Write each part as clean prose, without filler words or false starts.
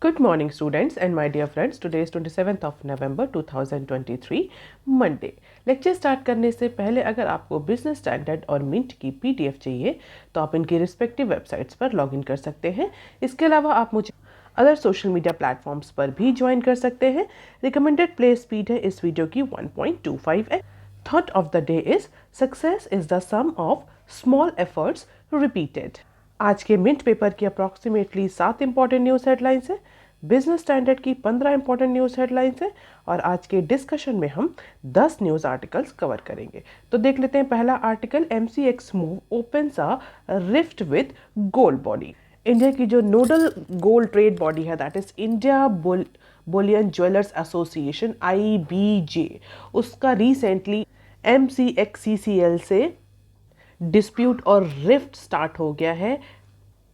Good morning students and my dear friends. Today is 27th of November 2023 Monday. Lecture start करने से पहले अगर आपको बिजनेस स्टैंडर्ड और मिंट की पीडीएफ चाहिए तो आप इनकी रिस्पेक्टिव वेबसाइट्स पर लॉगिन कर सकते हैं। इसके अलावा आप मुझे अदर सोशल मीडिया प्लेटफॉर्म्स पर भी ज्वाइन कर सकते हैं। रिकमेंडेड प्ले स्पीड है इस वीडियो की 1.25 है। Thought of the day is success is the sum of small efforts repeated. आज के मिंट पेपर की अप्रॉक्सीमेटली 7 इंपॉर्टेंट न्यूज़ हेडलाइंस है, बिजनेस स्टैंडर्ड की 15 इंपॉर्टेंट न्यूज़ हेडलाइंस है और आज के डिस्कशन में हम 10 न्यूज़ आर्टिकल्स कवर करेंगे। तो देख लेते हैं पहला article, MCX move opens a rift with gold body. India की जो नोडल गोल्ड ट्रेड बॉडी है that is India Boolean jewellers association IBJ, उसका रिसेंटली MCX-CCL से डिस्प्यूट और रिफ्ट स्टार्ट हो गया है।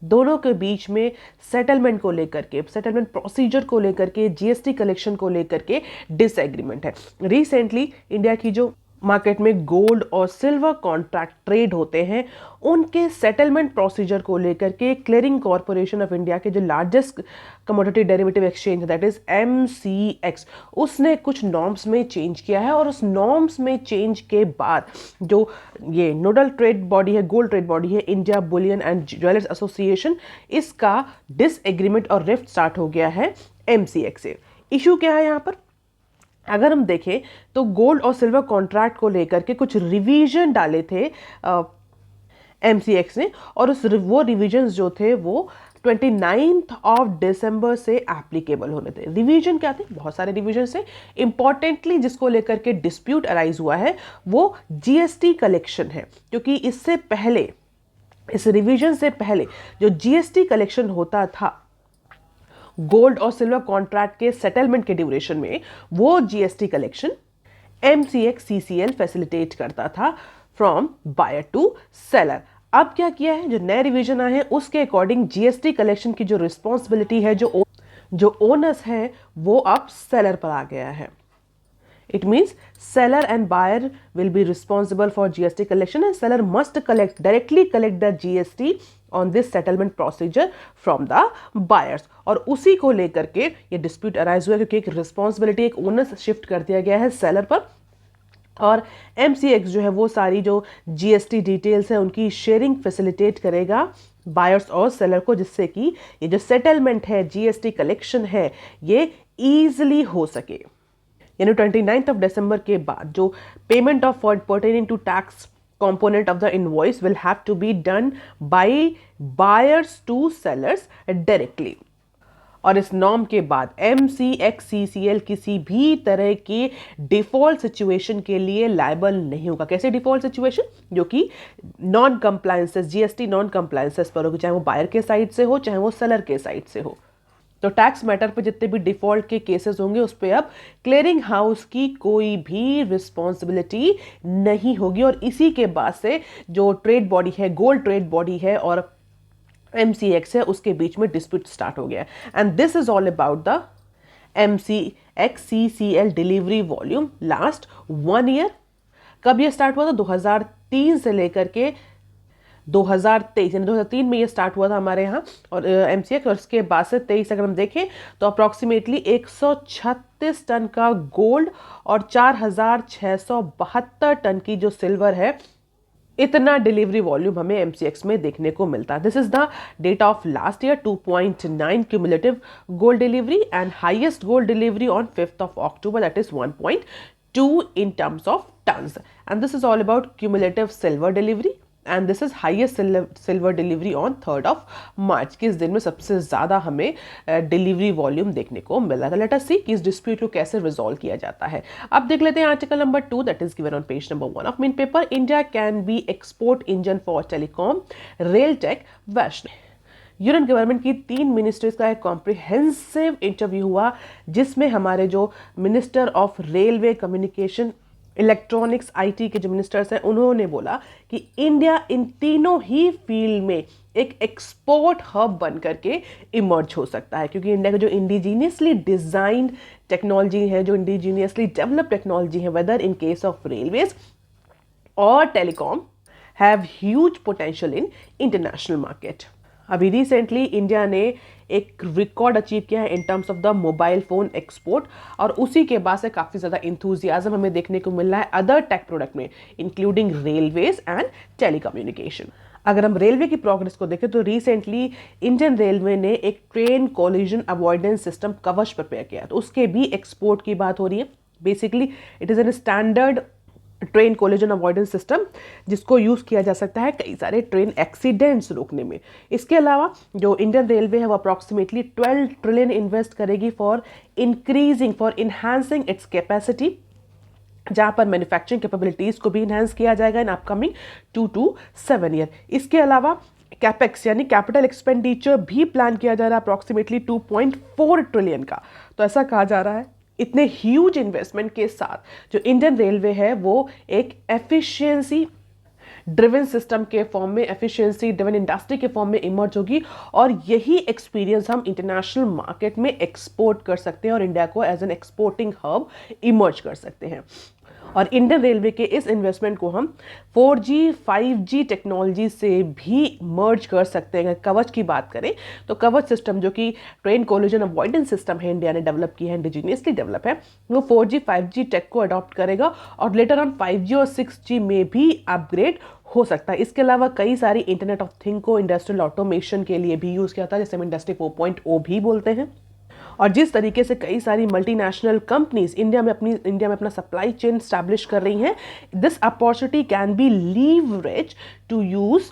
दोनों के बीच में सेटलमेंट को लेकर के, सेटलमेंट प्रोसीजर को लेकर के, GST कलेक्शन को लेकर के डिसएग्रीमेंट है। रिसेंटली इंडिया की जो मार्केट में गोल्ड और सिल्वर कॉन्ट्रैक्ट ट्रेड होते हैं उनके सेटलमेंट प्रोसीजर को लेकर के क्लियरिंग कॉरपोरेशन ऑफ इंडिया के जो largest commodity derivative exchange that is MCX, उसने कुछ नॉर्म्स में चेंज किया है और उस नॉर्म्स में चेंज के बाद जो ये नोडल ट्रेड बॉडी है, गोल्ड ट्रेड बॉडी है, India Boolean and jewellers association, इसका डिसएग्रीमेंट और रिफ्ट स्टार्ट हो गया है MCX से। इशू क्या है यहाँ पर? अगर हम देखें तो गोल्ड और सिल्वर कॉन्ट्रैक्ट को लेकर के कुछ रिवीजन डाले थे MCX ने और वो रिवीजन्स जो थे वो 29th ऑफ दिसंबर से एप्लीकेबल होने थे। रिवीजन क्या थे? बहुत सारे रिवीजन से इंपॉर्टेंटली जिसको लेकर के डिस्प्यूट अराइज हुआ है वो GST कलेक्शन है, क्योंकि इससे पहले, इस रिवीजन से पहले जो GST कलेक्शन होता था गोल्ड और सिल्वर कॉन्ट्रैक्ट के सेटलमेंट के ड्यूरेशन में, वो GST कलेक्शन MCX-CCL फैसिलिटेट करता था फ्रॉम बायर टू सेलर। अब क्या किया है, जो नए रिवीजन आए हैं उसके अकॉर्डिंग GST कलेक्शन की जो रिस्पॉन्सिबिलिटी है, जो ओनर्स है, वो अब सेलर पर आ गया है। It means seller and buyer will be responsible for GST collection and seller must directly collect the GST on this settlement procedure from the buyers। और उसी को लेकर के ये डिस्प्यूट अराइज हुआ क्योंकि एक रिस्पॉन्सिबिलिटी, एक ओनर्स शिफ्ट कर दिया गया है सेलर पर और MCX जो है वो सारी जो GST डिटेल्स है उनकी शेयरिंग फैसिलिटेट करेगा बायर्स और सेलर को, जिससे कि ये जो सेटलमेंट है, GST कलेक्शन है, ये ईजिली हो सके। यानी 29th ऑफ दिसंबर के बाद जो payment of pertaining to tax component of the invoice will have to be done by buyers to sellers directly। और इस नॉर्म के बाद MCX-CCL किसी भी तरह की डिफॉल्ट सिचुएशन के लिए लायबल नहीं होगा। कैसे डिफॉल्ट सिचुएशन? जो कि non compliances, GST non compliances पर होगी, चाहे वो बायर के साइड से हो चाहे वो सेलर के साइड से हो। तो टैक्स मैटर पे जितने भी डिफॉल्ट के केसेस होंगे उस पे अब क्लियरिंग हाउस की कोई भी रिस्पॉन्सिबिलिटी नहीं होगी और इसी के बाद से जो ट्रेड बॉडी है, गोल्ड ट्रेड बॉडी है और MCX है, उसके बीच में डिस्प्यूट स्टार्ट हो गया है। And this is all about the MCX-CCL delivery volume last 1 year. कब ये स्टार्ट हुआ था? 2003 से लेकर के 2023, यानी 2003 में ये स्टार्ट हुआ था हमारे यहाँ और MCX, और उसके बाद से 23 अगर हम देखें तो अप्रॉक्सीमेटली 136 टन का गोल्ड और 4672 टन की जो सिल्वर है, इतना डिलीवरी वॉल्यूम हमें MCX में देखने को मिलता है। This is the data of last year, 2.9 cumulative gold delivery and highest gold delivery on 5th of October that is 1.2 in terms of tons। and this is all about cumulative silver delivery and this is highest silver delivery on 3rd of March, कि इस दिन में सबसे ज़्यादा हमें delivery volume देखने को मिला था। लेट अस सी कि इस डिस्प्यूट को कैसे रिजॉल्व किया जाता है। अब देख लेते हैं article number 2 that is given on page number 1 of Mint paper. India can be export engine for telecom, rail tech, Vaishnaw. Union government की 3 मिनिस्ट्रीज का एक कॉम्प्रिहेंसिव इंटरव्यू हुआ जिसमें हमारे जो minister of railway, communication, electronics, IT के जो ministers हैं उन्होंने बोला कि इंडिया इन तीनों ही फील्ड में एक एक्सपोर्ट हब बन करके इमर्ज हो सकता है, क्योंकि इंडिया का जो इंडिजीनियसली डिजाइंड टेक्नोलॉजी है, जो इंडिजीनियसली डेवलप टेक्नोलॉजी है, whether in case of railways और telecom, have huge potential in international market. अभी रिसेंटली इंडिया ने एक रिकॉर्ड अचीव किया है in terms of the mobile phone export, और उसी के बाद से काफ़ी ज़्यादा इंथुजियाज्म हमें देखने को मिल रहा है अदर टेक प्रोडक्ट में, इंक्लूडिंग रेलवेज एंड टेलीकम्युनिकेशन। अगर हम रेलवे की प्रोग्रेस को देखें तो रिसेंटली इंडियन रेलवे ने एक ट्रेन कोलिजन अवॉइडेंस सिस्टम कवच प्रिपेयर किया, तो उसके भी एक्सपोर्ट की बात हो रही है। Basically it is an standard train collision avoidance system जिसको यूज़ किया जा सकता है कई सारे ट्रेन एक्सीडेंट्स रोकने में। इसके अलावा जो इंडियन रेलवे है वो अप्रॉक्सीमेटली 12 ट्रिलियन इन्वेस्ट करेगी फॉर इन्हांसिंग इट्स कैपेसिटी, जहाँ पर मैन्युफैक्चरिंग कैपेबिलिटीज़ को भी इन्हांस किया जाएगा इन अपकमिंग 2 to 7 ईयर। इसके अलावा कैपेक्स यानी कैपिटल एक्सपेंडिचर भी प्लान किया जा रहा है अप्रॉक्सीमेटली 2.4 ट्रिलियन का। तो ऐसा कहा जा रहा है इतने ह्यूज इन्वेस्टमेंट के साथ जो इंडियन रेलवे है वो एक एफिशिएंसी ड्रिवन सिस्टम के फॉर्म में, एफिशिएंसी ड्रिवन इंडस्ट्री के फॉर्म में इमर्ज होगी, और यही एक्सपीरियंस हम इंटरनेशनल मार्केट में एक्सपोर्ट कर सकते हैं और इंडिया को as an exporting hub emerge कर सकते हैं। और इंडियन रेलवे के इस इन्वेस्टमेंट को हम 4G 5G टेक्नोलॉजी से भी मर्ज कर सकते हैं। अगर कवच की बात करें तो कवच सिस्टम जो कि ट्रेन कोलिजन अवॉइडेंस सिस्टम है, इंडिया ने डेवलप किया है, इंडिजीनियसली डेवलप है, वो 4G 5G टेक को अडॉप्ट करेगा और लेटर ऑन 5G और 6G में भी अपग्रेड हो सकता है। इसके अलावा कई सारी इंटरनेट ऑफ थिंग को इंडस्ट्रियल ऑटोमेशन के लिए भी यूज़ किया था, जैसे हम इंडस्ट्री 4.0 भी बोलते हैं। और जिस तरीके से कई सारी मल्टीनेशनल कंपनीज इंडिया में अपना सप्लाई चेन स्टैब्लिश कर रही हैं, this opportunity can be leverage to use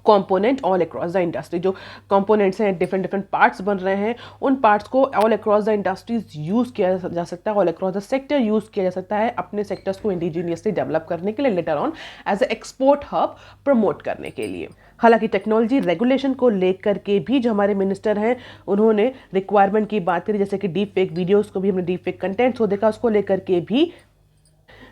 component all across the industry. जो कंपोनेंट्स हैं, डिफरेंट पार्ट्स बन रहे हैं, उन पार्ट्स को all across the industries use किया जा सकता है, all across the sector use किया जा सकता है अपने सेक्टर्स को इंडिजीनियसली डेवलप करने के लिए, later on as a export hub promote करने के लिए। हालांकि टेक्नोलॉजी रेगुलेशन को लेकर के भी जो हमारे मिनिस्टर हैं उन्होंने रिक्वायरमेंट की बात करी, जैसे कि डीप फेक वीडियोज़ को भी हमने डीप फेक कंटेंट्स को देखा, उसको लेकर के भी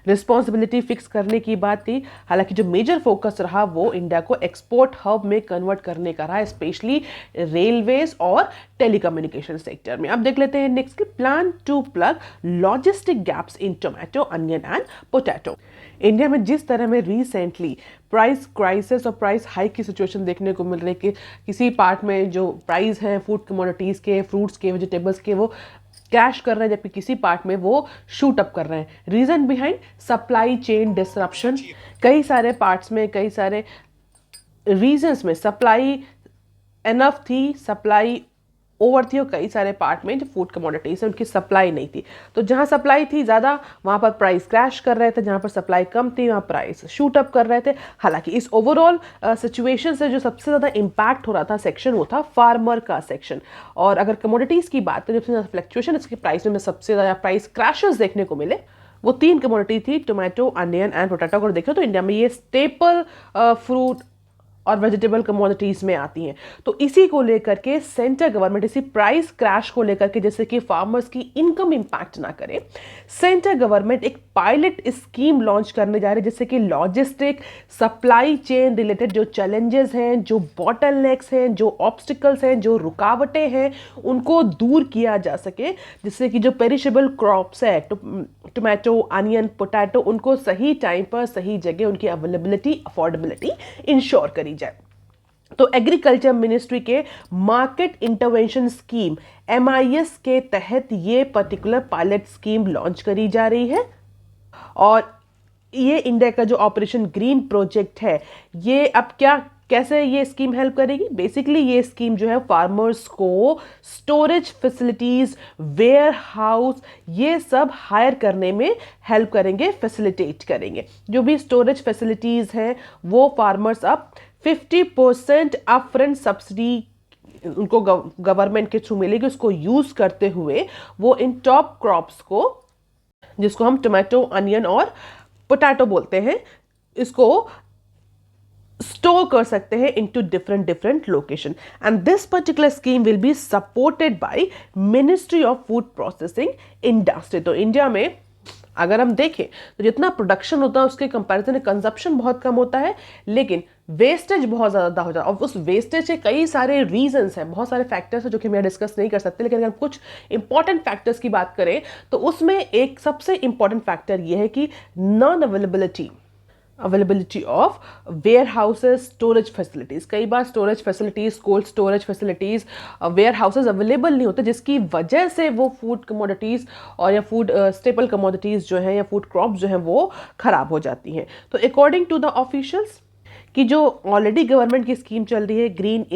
रिस्पॉन्सिबिलिटी फिक्स करने की बात थी। हालांकि जो मेजर फोकस रहा वो इंडिया को एक्सपोर्ट हब में कन्वर्ट करने का रहा, स्पेशली रेलवेज और टेलीकम्युनिकेशन सेक्टर में। अब देख लेते हैं नेक्स्ट की plan to plug logistic gaps in tomato, onion and potato. India में जिस तरह में रिसेंटली प्राइस क्राइसिस और प्राइस हाइक की सिचुएशन देखने को मिल रही है कि किसी पार्ट में जो प्राइस हैं फूड कमोडिटीज़ के, फ्रूट्स के, वेजिटेबल्स के, वो क्रैश कर रहे हैं, जबकि किसी पार्ट में वो शूट अप कर रहे हैं। Reason behind supply chain disruption. कई सारे पार्ट्स में, कई सारे रीजंस में सप्लाई एनफ थी, सप्लाई ओवर थी, और कई सारे पार्ट में जो फूड कमोडिटीज है उनकी सप्लाई नहीं थी। तो जहां सप्लाई थी ज़्यादा वहां पर प्राइस क्रैश कर रहे थे, जहां पर सप्लाई कम थी वहां प्राइस शूट अप कर रहे थे। हालांकि इस ओवरऑल सिचुएशन से जो सबसे ज़्यादा इम्पैक्ट हो रहा था सेक्शन वो था फार्मर का सेक्शन। और अगर कमोडिटीज़ की बात करें, सबसे ज़्यादा फ्लक्चुएशन इसके प्राइस में सबसे ज़्यादा प्राइस क्रैशेस देखने को मिले, वो 3 कमोडिटी थी, टोमेटो, अनियन एंड पोटैटो। अगर देखें तो इंडिया में ये स्टेपल फ्रूट और वेजिटेबल कमोडिटीज़ में आती हैं। तो इसी को लेकर के सेंटर गवर्नमेंट, इसी प्राइस क्रैश को लेकर के, जैसे कि फार्मर्स की इनकम इंपैक्ट ना करे, सेंटर गवर्नमेंट एक पायलट स्कीम लॉन्च करने जा रही है, जिससे कि लॉजिस्टिक सप्लाई चेन रिलेटेड जो चैलेंजेस हैं, जो बॉटलनेक्स हैं, जो ऑब्स्टिकल्स हैं, जो रुकावटें हैं, उनको दूर किया जा सके, जिससे कि जो पेरिशेबल क्रॉप्स है, टोमेटो, अनियन, पोटैटो, उनको सही टाइम पर सही जगह उनकी अवेलेबिलिटी, अफोर्डेबिलिटी इंश्योर करी जाए। तो एग्रीकल्चर मिनिस्ट्री के मार्केट इंटरवेंशन स्कीम MIS के तहत ये पर्टिकुलर पायलट स्कीम लॉन्च करी जा रही है। और ये इंडिया का जो ऑपरेशन ग्रीन प्रोजेक्ट है, ये अब कैसे ये स्कीम हेल्प करेगी? बेसिकली ये स्कीम जो है फार्मर्स को स्टोरेज फैसिलिटीज, वेयर हाउस, ये सब हायर करने में हेल्प करेंगे, फैसिलिटेट करेंगे। जो भी स्टोरेज फैसिलिटीज हैं वो फार्मर्स अब 50% अपफ्रंट सब्सिडी उनको गवर्नमेंट के थ्रू मिलेगी, उसको यूज करते हुए वो इन टॉप क्रॉप्स को, जिसको हम टोमेटो, अनियन और पोटैटो बोलते हैं, इसको स्टोर कर सकते हैं into different location. And this particular scheme will be supported by ministry of food processing industry. तो इंडिया में अगर हम देखें तो जितना प्रोडक्शन होता है उसके कंपैरिजन में कंजप्शन बहुत कम होता है, लेकिन वेस्टेज बहुत ज़्यादा हो जाता है। और उस वेस्टेज के कई सारे रीजंस हैं, बहुत सारे फैक्टर्स हैं जो कि हम यहाँ डिस्कस नहीं कर सकते, लेकिन अगर हम कुछ इंपॉर्टेंट फैक्टर्स की बात करें तो उसमें एक सबसे इंपॉर्टेंट फैक्टर ये है कि non availability availability of warehouses, storage facilities. कई बार storage facilities, cold storage facilities, warehouses available नहीं होते, जिसकी वजह से वो फूड कमोडिटीज़ और या फूड स्टेपल कमोडिटीज़ जो हैं या फूड क्रॉप्स जो हैं वो ख़राब हो जाती हैं। तो अकॉर्डिंग टू द ऑफिशियल्स कि जो ऑलरेडी गवर्नमेंट की स्कीम चल रही है green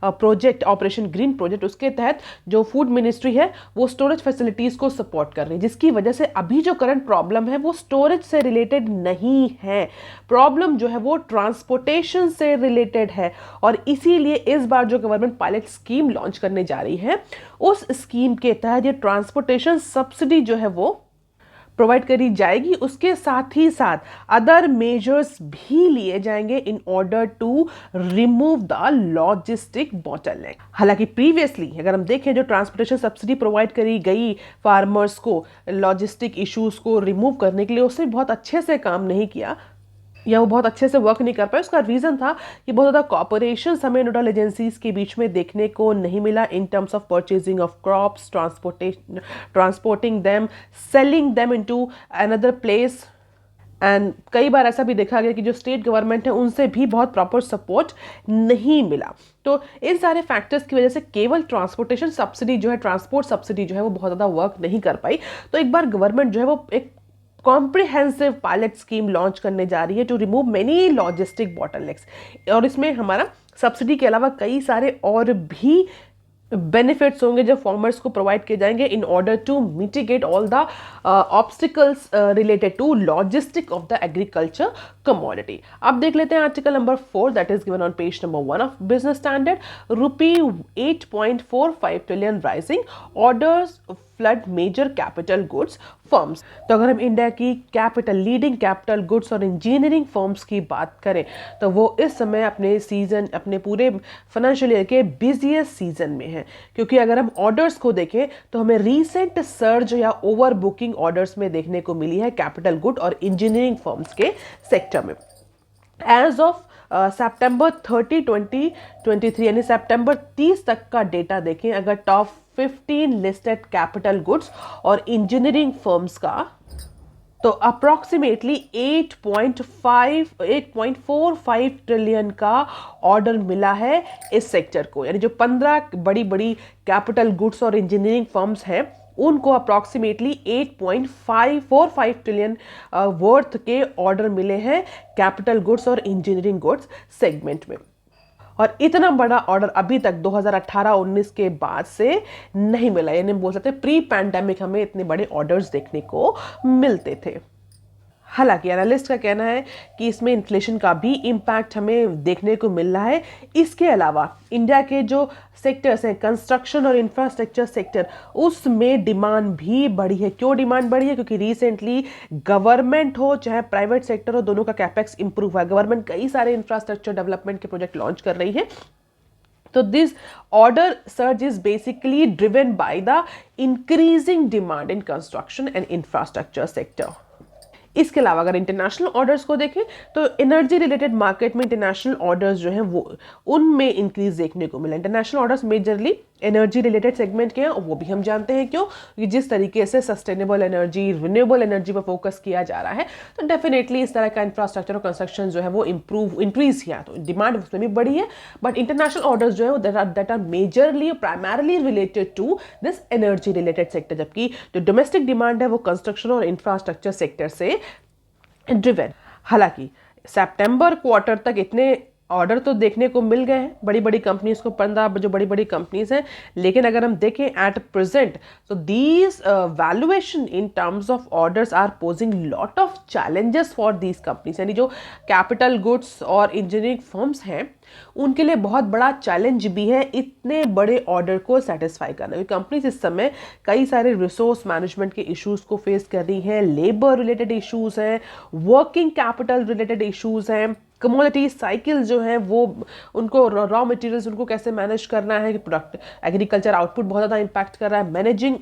project, operation green project, उसके तहत जो फूड मिनिस्ट्री है वो स्टोरेज फैसिलिटीज़ को सपोर्ट कर रही है, जिसकी वजह से अभी जो करंट प्रॉब्लम है वो स्टोरेज से रिलेटेड नहीं है, प्रॉब्लम जो है वो ट्रांसपोर्टेशन से रिलेटेड है। और इसीलिए इस बार जो गवर्नमेंट पायलट स्कीम लॉन्च करने जा रही है, उस स्कीम के तहत ये ट्रांसपोर्टेशन सब्सिडी जो है वो प्रोवाइड करी जाएगी। उसके साथ ही साथ अदर मेजर्स भी लिए जाएंगे in order to remove the logistic bottleneck. हालांकि प्रीवियसली अगर हम देखें जो ट्रांसपोर्टेशन सब्सिडी प्रोवाइड करी गई फार्मर्स को लॉजिस्टिक इश्यूज को रिमूव करने के लिए, उसने बहुत अच्छे से काम नहीं किया या वो बहुत अच्छे से वर्क नहीं कर पाए। उसका रीज़न था कि बहुत ज़्यादा कॉपरेशन हमें नोडल एजेंसीज के बीच में देखने को नहीं मिला इन terms of purchasing of crops, transporting them, selling them into another place. And कई बार ऐसा भी देखा गया कि जो स्टेट गवर्नमेंट है उनसे भी बहुत प्रॉपर सपोर्ट नहीं मिला। तो इन सारे फैक्टर्स की वजह से केवल ट्रांसपोर्टेशन सब्सिडी जो है, ट्रांसपोर्ट सब्सिडी जो है वो बहुत ज़्यादा वर्क नहीं कर पाई। तो एक बार गवर्नमेंट जो है वो एक कॉम्प्रिहेंसिव पायलट स्कीम लॉन्च करने जा रही है to remove many logistic bottlenecks. और इसमें हमारा सब्सिडी के अलावा कई सारे और भी बेनिफिट्स होंगे जो फार्मर्स को प्रोवाइड किए जाएंगे in order to mitigate all the obstacles related to logistic of the agriculture commodity. अब देख लेते हैं article number 4 that is given on page number 1 of Business Standard. ₹8.45 trillion rising orders flood major capital goods firms. तो अगर हम India की capital leading capital goods और engineering firms की बात करें तो वो इस समय अपने पूरे फाइनेंशियल ईयर के बिजिएस्ट सीजन में है, क्योंकि अगर हम ऑर्डर्स को देखें तो हमें रीसेंट सर्ज या ओवर बुकिंग ऑर्डर्स में देखने को मिली है कैपिटल गुड और इंजीनियरिंग फर्म्स के सेक्टर में। एज ऑफ सितंबर 30, 2023 यानी सितंबर 30 तक का डेटा देखें, अगर टॉप 15 लिस्टेड कैपिटल गुड्स और इंजीनियरिंग फर्म्स का, तो अप्रॉक्सीमेटली 8.45 ट्रिलियन का ऑर्डर मिला है इस सेक्टर को। यानी जो 15 बड़ी बड़ी कैपिटल गुड्स और इंजीनियरिंग फर्म्स हैं उनको अप्रॉक्सीमेटली 8.45 ट्रिलियन वर्थ के ऑर्डर मिले हैं कैपिटल गुड्स और इंजीनियरिंग गुड्स सेगमेंट में। और इतना बड़ा ऑर्डर अभी तक 2018-19 के बाद से नहीं मिला, यानी बोल सकते प्री पैंडेमिक हमें इतने बड़े ऑर्डर्स देखने को मिलते थे। हालांकि एनालिस्ट का कहना है कि इसमें इन्फ्लेशन का भी इम्पैक्ट हमें देखने को मिल रहा है। इसके अलावा इंडिया के जो सेक्टर्स हैं कंस्ट्रक्शन और इंफ्रास्ट्रक्चर सेक्टर, उसमें डिमांड भी बढ़ी है। क्यों डिमांड बढ़ी है? क्योंकि रिसेंटली गवर्नमेंट हो चाहे प्राइवेट सेक्टर हो, दोनों का कैपेक्स इंप्रूव हुआ है। गवर्नमेंट कई सारे इंफ्रास्ट्रक्चर डेवलपमेंट के प्रोजेक्ट लॉन्च कर रही है। तो this order surge is basically driven by the increasing demand in construction and infrastructure sector. इसके अलावा अगर इंटरनेशनल ऑर्डर्स को देखें तो एनर्जी रिलेटेड मार्केट में इंटरनेशनल ऑर्डर्स जो हैं वो उनमें इंक्रीज देखने को मिला। International orders majorly energy related segment के हैं और वो भी हम जानते हैं क्यों, कि जिस तरीके से सस्टेनेबल एनर्जी, रिन्यूएबल एनर्जी पर फोकस किया जा रहा है, तो डेफिनेटली इस तरह का इंफ्रास्ट्रक्चर और कंस्ट्रक्शन जो है वो इंक्रीज किया, तो डिमांड उसमें भी बढ़ी है। बट इंटरनेशनल ऑर्डर्स जो है that are majorly primarily related to this energy related sector, जबकि जो डोमेस्टिक डिमांड है वो कंस्ट्रक्शन और इंफ्रास्ट्रक्चर सेक्टर से ड्रिवन। हालांकि सितंबर क्वार्टर तक इतने ऑर्डर तो देखने को मिल गए हैं बड़ी बड़ी कंपनीज को, 15 जो बड़ी बड़ी कंपनीज हैं, लेकिन अगर हम देखें एट प्रेजेंट तो these valuation in terms of orders are posing lot of challenges for these companies. यानी जो कैपिटल गुड्स और इंजीनियरिंग फर्म्स हैं उनके लिए बहुत बड़ा चैलेंज भी है इतने बड़े ऑर्डर को सेटिस्फाई करना, क्योंकि कंपनीज इस समय कई सारे रिसोर्स मैनेजमेंट के इश्यूज को फेस कर रही हैं, लेबर रिलेटेड इश्यूज हैं, वर्किंग कैपिटल रिलेटेड इश्यूज हैं, कमोडिटी साइकिल जो हैं वो उनको रॉ मटेरियल्स उनको कैसे मैनेज करना है, प्रोडक्ट एग्रीकल्चर आउटपुट बहुत ज़्यादा इंपैक्ट कर रहा है, managing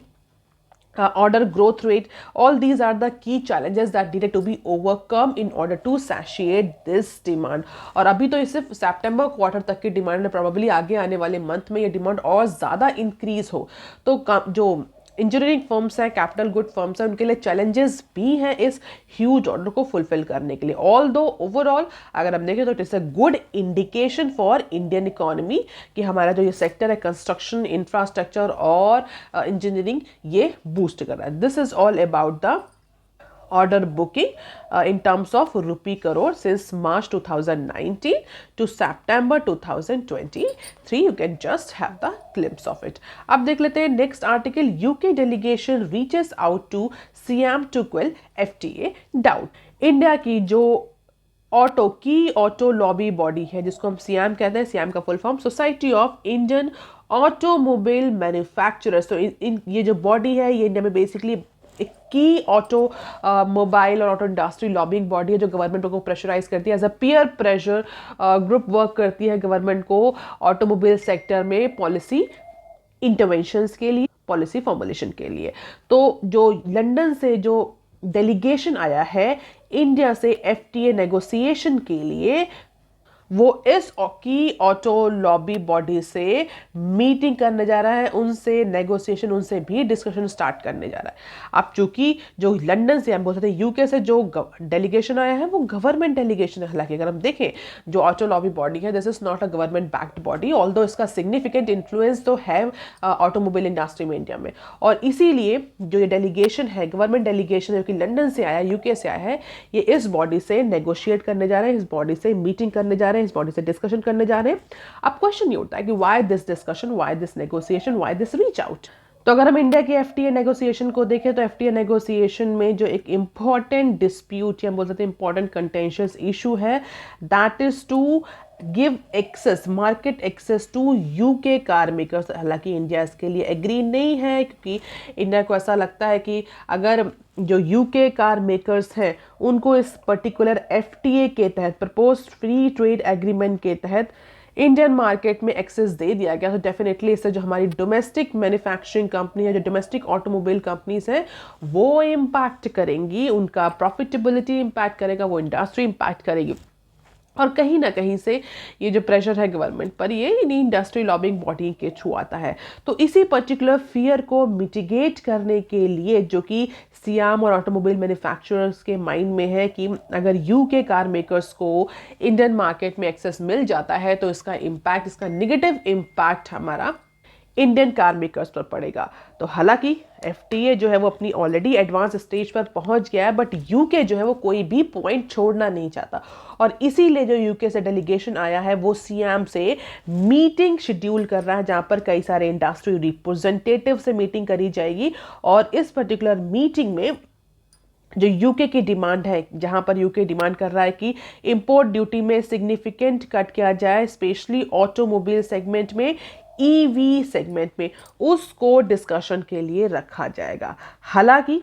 order growth rate, all these are the key challenges that needed to be overcome in order to satiate this demand। और अभी तो सिर्फ सितंबर क्वार्टर तक की डिमांड है, प्रोबेबली आगे आने वाले मंथ में ये डिमांड और ज़्यादा इंक्रीज हो तो जो इंजीनियरिंग फर्म्स हैं, कैपिटल गुड फर्म्स हैं, उनके लिए चैलेंजेस भी हैं इस ह्यूज ऑर्डर को फुलफिल करने के लिए। ऑल दो ओवरऑल अगर हम देखें तो it is a good indication for Indian economy कि हमारा जो ये सेक्टर है कंस्ट्रक्शन, इंफ्रास्ट्रक्चर और इंजीनियरिंग ये बूस्ट कर रहा है। This is all about the order booking in terms of rupee crore since March 2019 to September 2023. You can just have the glimpse of it. अब देख लेते हैं next article. UK delegation reaches out to SIAM to quell FTA doubt. India की जो auto lobby body है जिसको हम SIAM कहते हैं, सियाम का full form society of Indian automobile manufacturers. तो ये जो बॉडी है ये इंडिया में बेसिकली एक की ऑटो मोबाइल और ऑटो इंडस्ट्री लॉबिंग बॉडी है जो गवर्नमेंट को प्रेशराइज करती है, as a peer pressure group work करती है गवर्नमेंट को ऑटोमोबाइल सेक्टर में पॉलिसी इंटरवेंशंस के लिए, पॉलिसी फॉर्मुलेशन के लिए। तो जो लंदन से जो डेलीगेशन आया है इंडिया से एफटीए नेगोशिएशन के लिए, वो इस की ऑटो लॉबी बॉडी से मीटिंग करने जा रहा है, उनसे नेगोशिएशन, उनसे भी डिस्कशन स्टार्ट करने जा रहा है। अब चूंकि जो लंदन से हम बोल सकते हैं यूके से जो डेलीगेशन आया है वो गवर्नमेंट डेलीगेशन है। हालांकि अगर हम देखें जो ऑटो लॉबी बॉडी है this is not a government backed body, although इसका सिग्निफिकेंट इन्फ्लुएंस तो है ऑटोमोबाइल इंडस्ट्री में इंडिया में। और इसीलिए जो ये डेलीगेशन है, गवर्नमेंट डेलीगेशन जो कि लंदन से आया, यूके से आया है, ये इस बॉडी से नेगोशिएट करने जा रहे हैं, इस बॉडी से मीटिंग करने जा रहे हैं, इस बॉडी से डिस्कशन करने जा रहे हैं। अब क्वेश्चन ये उठता है कि why this discussion, why this negotiation, why this reach out. तो अगर हम इंडिया के एफटीए नेगोशिएशन को देखें तो एफटीए नेगोशिएशन में जो एक इंपॉर्टेंट डिस्प्यूट या हम बोल सकते हैं इंपॉर्टेंट कंटेंशियस इशू है, that is to give access, market access to UK car makers. हालांकि इंडिया इसके लिए एग्री नहीं है क्योंकि इंडिया को ऐसा लगता है कि अगर जो यूके कार मेकर्स हैं उनको इस पर्टिकुलर एफटीए के तहत, प्रपोज्ड फ्री ट्रेड एग्रीमेंट के तहत इंडियन मार्केट में एक्सेस दे दिया गया, तो डेफिनेटली इससे जो हमारी डोमेस्टिक मैन्युफैक्चरिंग कंपनी है, जो डोमेस्टिक ऑटोमोबाइल कंपनीज हैं वो इम्पैक्ट करेंगी, उनका प्रॉफिटेबिलिटी इम्पैक्ट करेगा, वो इंडस्ट्री इम्पैक्ट करेगी। और कहीं ना कहीं से ये जो प्रेशर है गवर्नमेंट पर ये इंडस्ट्री लॉबिंग बॉडी के थ्रू आता है। तो इसी पर्टिकुलर फियर को मिटिगेट करने के लिए जो कि सियाम और ऑटोमोबाइल मैन्युफैक्चरर्स के माइंड में है कि अगर यूके कार मेकर्स को इंडियन मार्केट में एक्सेस मिल जाता है तो इसका इम्पैक्ट, इसका निगेटिव इम्पैक्ट हमारा इंडियन कार मेकर्स पर पड़ेगा। तो हालांकि एफटीए जो है वो अपनी ऑलरेडी एडवांस स्टेज पर पहुंच गया है, बट यूके जो है वो कोई भी पॉइंट छोड़ना नहीं चाहता और इसीलिए जो यूके से डेलीगेशन आया है वो सियाम से मीटिंग शेड्यूल कर रहा है जहां पर कई सारे इंडस्ट्री रिप्रेजेंटेटिव से मीटिंग करी जाएगी। और इस पर्टिकुलर मीटिंग में जो यूके की डिमांड है, जहां पर यूके डिमांड कर रहा है कि इंपोर्ट ड्यूटी में सिग्निफिकेंट कट किया जाए, स्पेशली ऑटोमोबाइल सेगमेंट में, ईवी सेगमेंट में, उसको डिस्कशन के लिए रखा जाएगा। हालांकि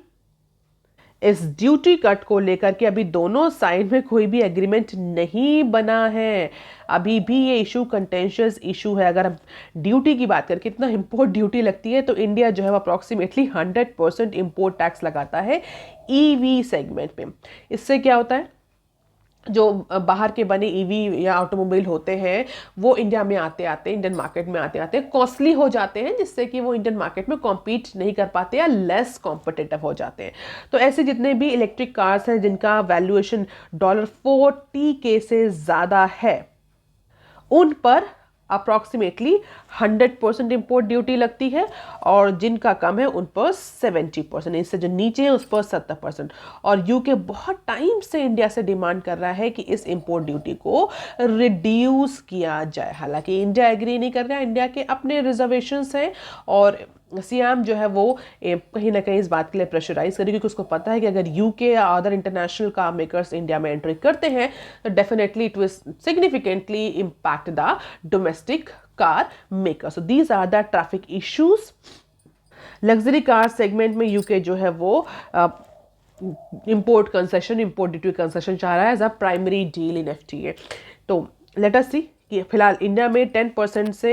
इस ड्यूटी कट को लेकर के अभी दोनों साइड में कोई भी एग्रीमेंट नहीं बना है, अभी भी ये इशू कंटेंशियस इशू है। अगर हम ड्यूटी की बात करें, कितना इंपोर्ट ड्यूटी लगती है, तो इंडिया जो है वो अप्रॉक्सीमेटली 100% इंपोर्ट टैक्स लगाता है ईवी सेगमेंट में। इससे क्या होता है, जो बाहर के बने ईवी या ऑटोमोबाइल होते हैं वो इंडिया में आते आते, इंडियन मार्केट में आते आते कॉस्टली हो जाते हैं, जिससे कि वो इंडियन मार्केट में कॉम्पीट नहीं कर पाते या लेस कॉम्पिटिटिव हो जाते हैं। तो ऐसे जितने भी इलेक्ट्रिक कार्स हैं जिनका वैल्यूएशन $40K से ज़्यादा है उन पर अप्रॉक्सीमेटली 100% इंपोर्ट ड्यूटी लगती है और जिनका कम है उन पर 70%, इससे जो नीचे है उस पर 70%। और यूके बहुत टाइम से इंडिया से डिमांड कर रहा है कि इस इंपोर्ट ड्यूटी को रिड्यूस किया जाए। हालांकि इंडिया एग्री नहीं कर रहा है, इंडिया के अपने रिजर्वेशंस हैं और सियाम जो है वो कहीं ना कहीं इस बात के लिए प्रेशराइज करेगी क्योंकि उसको पता है कि अगर यूके या other international car makers India में एंट्री करते हैं तो definitely it will significantly impact the domestic car makers. So these are the traffic issues. Luxury car segment में यूके जो है वो import concession, import duty concession चाह रहा है as a primary deal in FTA. तो लेट अस सी कि फिलहाल इंडिया में 10% से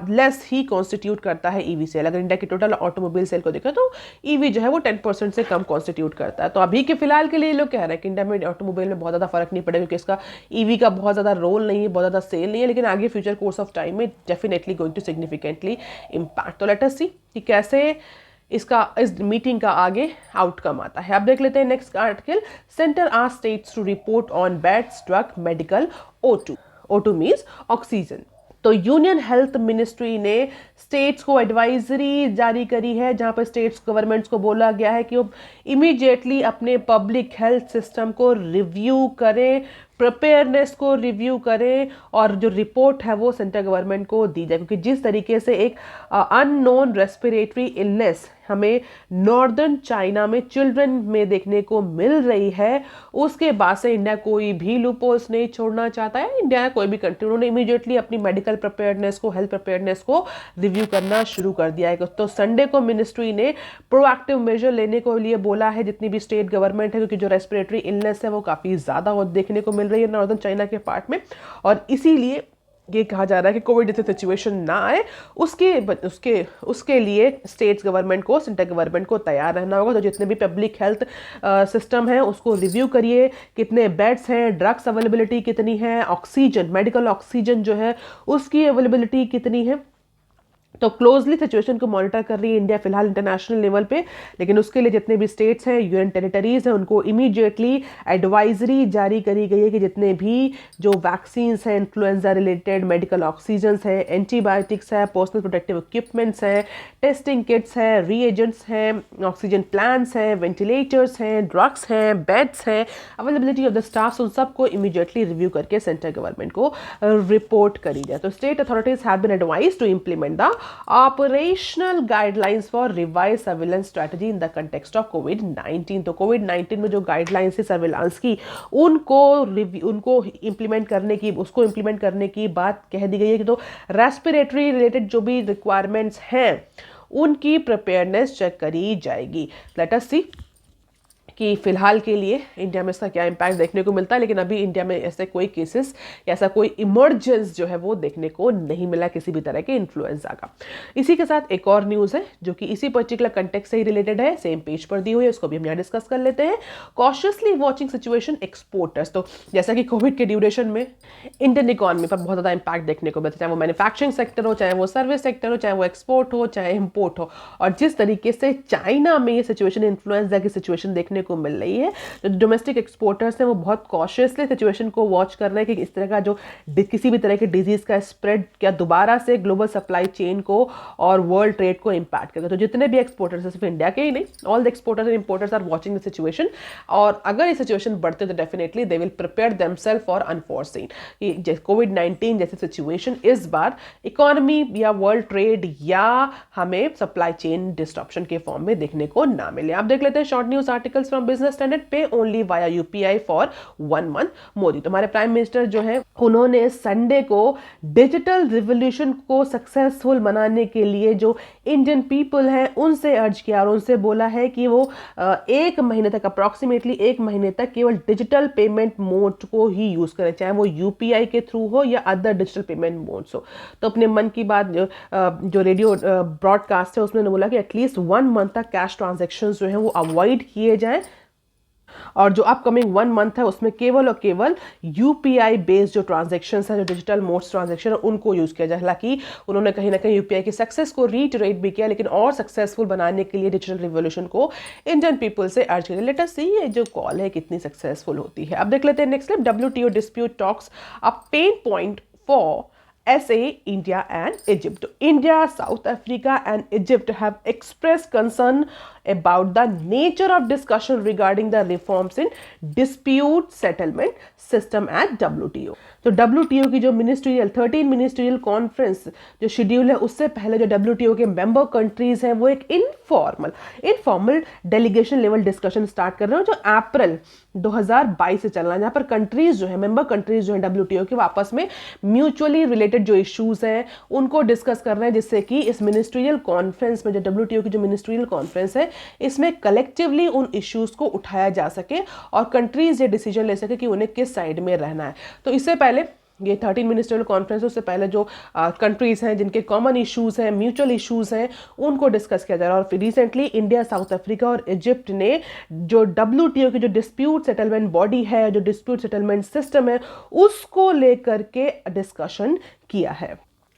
लेस ही कॉन्स्टिट्यूट करता है ईवी सेल। अगर इंडिया की टोटल ऑटोमोबाइल सेल को देखें तो ईवी जो है वो 10% से कम कॉन्स्टिट्यूट करता है। तो अभी के फिलहाल के लिए लोग कह रहे हैं कि इंडिया में ऑटोमोबाइल में बहुत ज़्यादा फर्क नहीं पड़ेगा क्योंकि इसका ईवी का बहुत ज़्यादा रोल नहीं है, बहुत ज़्यादा सेल नहीं है, लेकिन आगे फ्यूचर कोर्स ऑफ टाइम में definitely going to significantly impact. तो लेट अस सी कि कैसे इस मीटिंग का आगे आउटकम आता है। अब देख लेते हैं next article. Centre asked states to report on beds, drug, medical, O2। O2 means oxygen. तो यूनियन हेल्थ मिनिस्ट्री ने स्टेट्स को एडवाइजरी जारी करी है, जहां पर स्टेट्स गवर्नमेंट्स को बोला गया है कि वो इमीडिएटली अपने पब्लिक हेल्थ सिस्टम को रिव्यू करें, प्रिपेयरनेस को रिव्यू करें और जो रिपोर्ट है वो सेंट्रल गवर्नमेंट को दी जाए, क्योंकि जिस तरीके से एक अननोन रेस्पिरेटरी इलनेस हमें नॉर्दर्न चाइना में चिल्ड्रन में देखने को मिल रही है, उसके बाद से इंडिया कोई भी लूपहोल्स नहीं छोड़ना चाहता है। इंडिया कोई भी कंट्री, उन्होंने इमीडिएटली अपनी मेडिकल प्रिपेयरनेस को, हेल्थ प्रिपेयरनेस को रिव्यू करना शुरू कर दिया है। तो संडे को मिनिस्ट्री ने प्रोएक्टिव मेजर लेने को लिए बोला है जितनी भी स्टेट गवर्नमेंट है, क्योंकि जो रेस्पिरेटरी इलनेस है वो काफ़ी ज़्यादा देखने को मिल रही है नॉर्दर्न चाइना के पार्ट में, और इसीलिए ये कहा जा रहा है कि कोविड जैसे सिचुएशन ना आए उसके लिए स्टेट्स गवर्नमेंट को, सेंट्रल गवर्नमेंट को तैयार रहना होगा। तो जितने भी पब्लिक हेल्थ सिस्टम है उसको रिव्यू करिए, कितने बेड्स हैं, ड्रग्स अवेलेबिलिटी कितनी है, ऑक्सीजन, मेडिकल ऑक्सीजन जो है उसकी अवेलेबिलिटी कितनी है। तो क्लोजली सिचुएशन को मॉनिटर कर रही है इंडिया फिलहाल इंटरनेशनल लेवल पे, लेकिन उसके लिए जितने भी स्टेट्स हैं, यूनियन टेरिटरीज हैं, उनको इमीडिएटली एडवाइजरी जारी करी गई है कि जितने भी जो वैक्सीन्स हैं, इन्फ्लुएंजा रिलेटेड, मेडिकल ऑक्सीजन्स हैं, एंटीबायोटिक्स है, पर्सनल प्रोटेक्टिव इक्विपमेंट्स हैं, टेस्टिंग किट्स हैं, रीएजेंट्स हैं, ऑक्सीजन प्लांट्स हैं, वेंटिलेटर्स हैं, ड्रग्स हैं, बेड्स हैं, अवेलेबिलिटी ऑफ द स्टाफ, उन सबको इमीडिएटली रिव्यू करके सेंट्रल गवर्नमेंट को रिपोर्ट करी जाए। तो state authorities have been advised to implement the operational guidelines for revise surveillance strategy in the context of कोविड-19। तो कोविड-19 में जो गाइडलाइंस है सर्विलांस की, उनको इम्प्लीमेंट करने की बात कह दी गई है कि तो रेस्पिरेटरी रिलेटेड जो भी रिक्वायरमेंट्स हैं उनकी प्रिपेयरनेस चेक करी जाएगी। लेट अस सी कि फिलहाल के लिए इंडिया में इसका क्या इम्पैक्ट देखने को मिलता है, लेकिन अभी इंडिया में ऐसे कोई केसेस, ऐसा कोई इमरजेंस जो है वो देखने को नहीं मिला किसी भी तरह के इन्फ्लुएंजा का। इसी के साथ एक और न्यूज़ है जो कि इसी पर्टिकुलर कंटेक्स्ट से ही रिलेटेड है, सेम पेज पर दी हुई है, उसको भी हम यहाँ डिस्कस कर लेते हैं। Cautiously watching situation exporters. तो जैसा कि कोविड के ड्यूरेशन में इंडियन इकॉनमी पर बहुत ज़्यादा इंपैक्ट देखने को मिलता है, चाहे वो मैन्युफैक्चरिंग सेक्टर हो, चाहे वो सर्विस सेक्टर हो, चाहे वो एक्सपोर्ट हो, चाहे इम्पोर्ट हो। और जिस तरीके से चाइना में ये सिचुएशन, इन्फ्लुएंजा की सिचुएशन देखने को मिल रही है, तो डोमेस्टिक एक्सपोर्टर्स हैं वो बहुत कॉशियसली सिचुएशन को वॉच कर रहे हैं कि इस तरह का जो किसी भी तरह के डिजीज का स्प्रेड क्या दोबारा से ग्लोबल सप्लाई चेन को और वर्ल्ड ट्रेड को इंपैक्ट करेगा। तो जितने भी एक्सपोर्टर्स हैं, सिर्फ इंडिया के ही नहीं, all the exporters and importers are watching the situation, और अगर ये सिचुएशन बढ़ते तो definitely they will prepare themselves for unforeseen. कोविड-19 जैसी सिचुएशन इस बार इकोनॉमी या वर्ल्ड ट्रेड या हमें सप्लाई चेन डिस्ट्रप्शन के फॉर्म में देखने को ना मिले। आप देख लेते हैं short news articles from Business Standard. Pay only via UPI for 1 month Modi. तो हमारे प्राइम मिनिस्टर जो है उन्होंने संडे को डिजिटल रिवॉल्यूशन को सक्सेसफुल बनाने के लिए जो इंडियन पीपल हैं उनसे अर्ज किया और उनसे बोला है कि वो 1 महीने तक, अप्रॉक्सीमेटली 1 महीने तक केवल डिजिटल पेमेंट मोड को ही यूज करें, चाहे वो यूपीआई के थ्रू हो या अदर डिजिटल पेमेंट मोड्स हो। तो अपने मन की बात जो रेडियो ब्रॉडकास्ट है उसमें बोला कि एटलीस्ट 1 मंथ तक कैश ट्रांजेक्शन जो है वो अवॉइड किए जाएं, और जो अपकमिंग 1 मंथ है उसमें केवल और केवल यूपीआई बेस्ड जो ट्रांजेक्शन्स हैं, जो डिजिटल मोड्स ट्रांजेक्शन है, उनको यूज किया जाए। हालांकि उन्होंने कहीं ना कहीं यूपीआई की सक्सेस को रीटरेट भी किया, लेकिन और सक्सेसफुल बनाने के लिए डिजिटल रिवॉल्यूशन को इंडियन पीपल से अर्ज किया। लेट अस सी ये जो कॉल है कितनी सक्सेसफुल होती है। अब देख लेते हैं next clip. WTO dispute talks a pain point for SA, India and Egypt. India, South Africa and Egypt have expressed concern about the nature of discussion regarding the reforms in dispute settlement system at WTO. तो WTO की जो ministerial 13 ministerial conference जो schedule है, उससे पहले जो WTO के member countries हैं वो एक informal delegation level discussion start कर रहे हैं जो अप्रैल 2022 से चल रहा है, जहाँ पर कंट्रीज जो है, मेंबर कंट्रीज जो है WTO के, आपस में म्यूचुअली रिलेटेड जो इश्यूज हैं उनको डिस्कस कर रहे हैं, जिससे कि इस मिनिस्ट्रियल कॉन्फ्रेंस में, जो WTO की जो मिनिस्ट्रियल कॉन्फ्रेंस है, इसमें कलेक्टिवली उन इश्यूज को उठाया जा सके और कंट्रीज ये डिसीजन ले सके कि उन्हें किस साइड में रहना है। तो इससे पहले ये 13 मिनिस्ट्रियल कॉन्फ्रेंस, उससे पहले जो कंट्रीज हैं जिनके कॉमन इश्यूज हैं, म्यूचुअल इश्यूज हैं, उनको डिस्कस किया जा रहा है। और फिर रिसेंटली इंडिया, साउथ अफ्रीका और इजिप्ट ने जो WTO की जो डिस्प्यूट सेटलमेंट बॉडी है, जो डिस्प्यूट सेटलमेंट सिस्टम है, उसको लेकर के डिस्कशन किया है।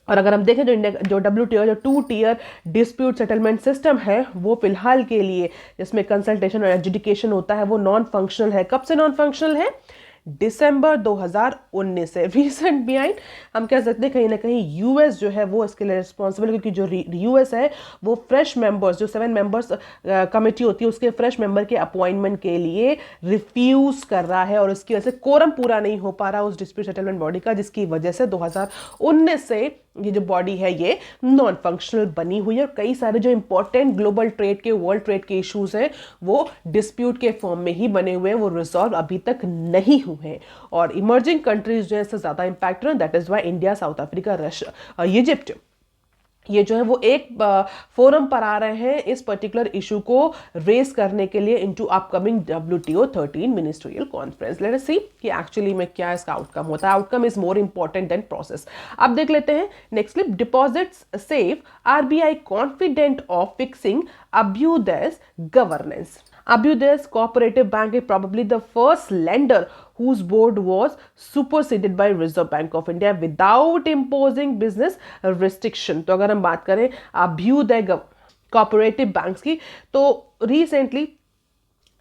और अगर हम देखें जो WTO जो 2 tier डिस्प्यूट सेटलमेंट सिस्टम है वो फिलहाल के लिए जिसमें कंसल्टेशन और एजुडिकेशन होता है वो नॉन फंक्शनल है। कब से नॉन फंक्शनल है? दिसंबर 2019 से। रीजन बिहाइंड हम कह सकते हैं कहीं ना कहीं यूएस जो है वो इसके लिए रिस्पॉन्सिबल, क्योंकि जो यूएस है वो फ्रेश मेंबर्स, जो 7 मेंबर्स कमेटी होती है उसके फ्रेश मेंबर के अपॉइंटमेंट के लिए रिफ्यूज कर रहा है और उसकी वजह से कोरम पूरा नहीं हो पा रहा उस डिस्प्यूट सेटलमेंट बॉडी का, जिसकी वजह से 2019 से ये जो बॉडी है ये नॉन फंक्शनल बनी हुई है। और कई सारे जो इंपॉर्टेंट ग्लोबल ट्रेड के, वर्ल्ड ट्रेड के इश्यूज हैं वो डिस्प्यूट के फॉर्म में ही बने हुए हैं, वो रिजॉल्व अभी तक नहीं हुए हैं। और इमर्जिंग कंट्रीज जो है इससे ज्यादा इंपैक्ट है, that is why India, south Africa, Russia, Egypt ये जो है वो एक फोरम पर आ रहे हैं इस पर्टिकुलर इशू को रेस करने के लिए into upcoming WTO 13 ministerial conference. Let us see कि एक्चुअली में क्या इसका आउटकम होता है। Outcome is more important than process. अब देख लेते हैं next clip. Deposits safe, RBI confident of fixing अब्यूडेस governance. Abudes Cooperative Bank is probably the first lender whose board was superseded by Reserve Bank of India without imposing business restriction। तो अगर हम बात करें अब्यूदय कोऑपरेटिव बैंक्स की, तो recently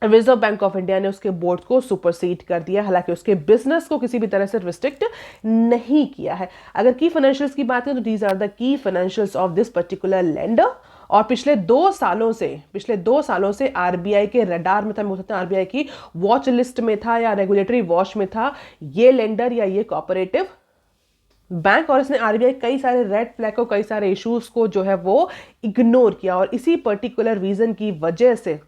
reserve bank of India ने उसके बोर्ड को सुपरसीड कर दिया, हालांकि उसके बिजनेस को किसी भी तरह से रिस्ट्रिक्ट नहीं किया है। अगर की फाइनेंशियल्स की बात करें तो these are the key financials of this particular lender. और पिछले 2 सालों से आरबीआई के रडार में था, आरबीआई की वॉच लिस्ट में था या रेगुलेटरी वॉच में था ये लेंडर या ये कोऑपरेटिव बैंक। और इसने आरबीआई कई सारे रेड फ्लैग को, कई सारे इश्यूज को जो है वो इग्नोर किया और इसी पर्टिकुलर रीजन की वजह से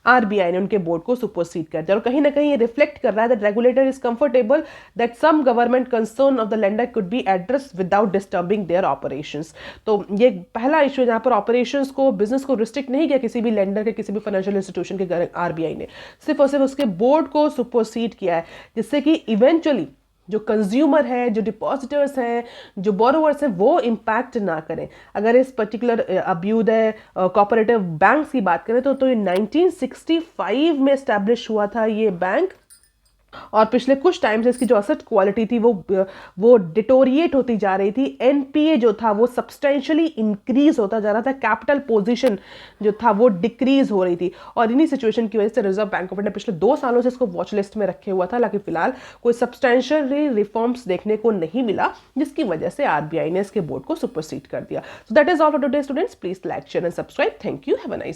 आरबीआई ने उनके बोर्ड को सुपरसीड कर दिया। और कहीं ना कहीं ये रिफ्लेक्ट कर रहा है that regulator is comfortable that some government concern of the lender could be address without disturbing their operations. तो ये पहला इशू है जहां पर ऑपरेशंस को, बिजनेस को रिस्ट्रिक्ट नहीं किया किसी भी लेंडर के, किसी भी फाइनेंशियल इंस्टीट्यूशन के आरबीआई ने, सिर्फ और सिर्फ उसके बोर्ड को सुपरसीड किया है, जिससे कि इवेंचुअली जो कंज्यूमर है, जो डिपॉजिटर्स हैं, जो बोरोवर्स हैं, वो इम्पैक्ट ना करें। अगर इस पर्टिकुलर अब्यूदय कोऑपरेटिव बैंक की बात करें तो ये 1965 में एस्टैब्लिश हुआ था ये बैंक। और पिछले कुछ टाइम से इसकी जो असेट क्वालिटी थी वो डिटोरिएट होती जा रही थी। एनपीए जो था वो सब्सटेंशियली इंक्रीज होता जा रहा था, कैपिटल पोजीशन जो था वो डिक्रीज हो रही थी। और इन्हीं सिचुएशन की वजह से रिजर्व बैंक ऑफ इंडिया पिछले 2 सालों से इसको वॉच लिस्ट में रखे हुआ था, हालांकि फिलहाल कोई सब्सटेंशियल रिफॉर्म्स देखने को नहीं मिला, जिसकी वजह से आरबीआई ने इसके बोर्ड को सुपरसीड कर दिया। So that is all for today students. Please like, share and subscribe. Thank you. Have a nice